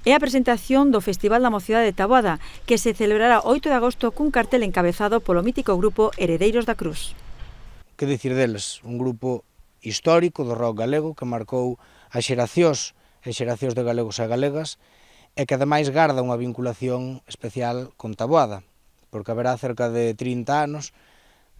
É a presentación do Festival da Mocidade de Taboada, que se celebrará 8 de agosto cun cartel encabezado polo mítico grupo Heredeiros da Cruz. Que dicir deles? Un grupo histórico do rock galego que marcou as xeracións e xeracións de galegos e galegas e que ademais garda unha vinculación especial con Taboada, porque haberá cerca de 30 anos,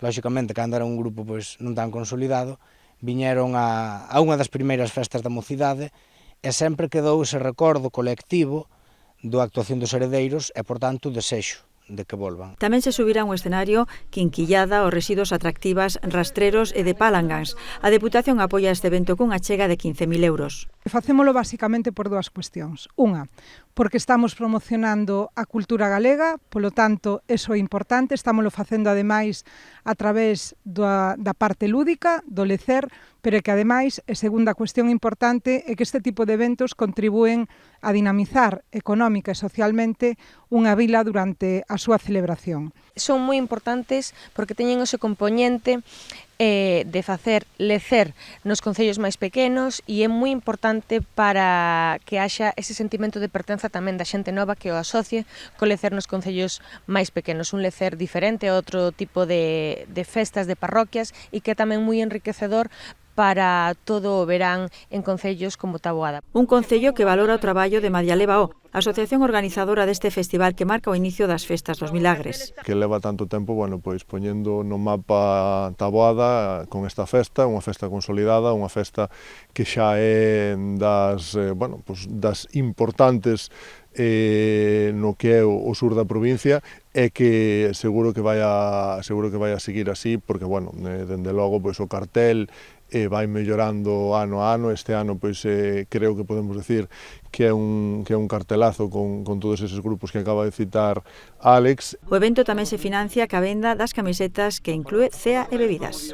lóxicamente, cando era un grupo pois non tan consolidado, viñeron a unha das primeiras festas da mocidade e sempre quedou ese recordo colectivo da actuación dos Heredeiros e, por tanto, o desexo de que volvan. Tamén se subirá un escenario quinquillada aos residuos atractivas, rastreros e de Palangans. A Deputación apoia este evento cunha chega de 15.000 euros. Facémolo basicamente por dúas cuestións. Unha, porque estamos promocionando a cultura galega, polo tanto, eso é importante, estámoslo facendo ademais a través da parte lúdica, do lecer, pero que ademais, e segunda cuestión importante, é que este tipo de eventos contribúen a dinamizar económica e socialmente unha vila durante a súa celebración. Son moi importantes porque teñen ese compoñente de facer lecer nos concellos máis pequenos e é moi importante para que haxa ese sentimento de pertenza tamén da xente nova que o asocie co lecer nos concellos máis pequenos, un lecer diferente a outro tipo de festas de parroquias e que é tamén moi enriquecedor para todo o verán en concellos como Taboada. Un concello que valora o traballo de Madia Levaó, asociación organizadora deste festival que marca o inicio das Festas dos Milagres. Que leva tanto tempo, pois poñendo no mapa Taboada con esta festa, unha festa consolidada, unha festa que xa é das importantes no que é o sur da provincia e que seguro que vai a seguir así porque, dende logo, pois o cartel vai mellorando ano a ano. Este ano, pois, creo que podemos decir que é un cartelazo con todos eses grupos que acaba de citar Álex. O evento tamén se financia ca venda das camisetas que inclúe cea e bebidas.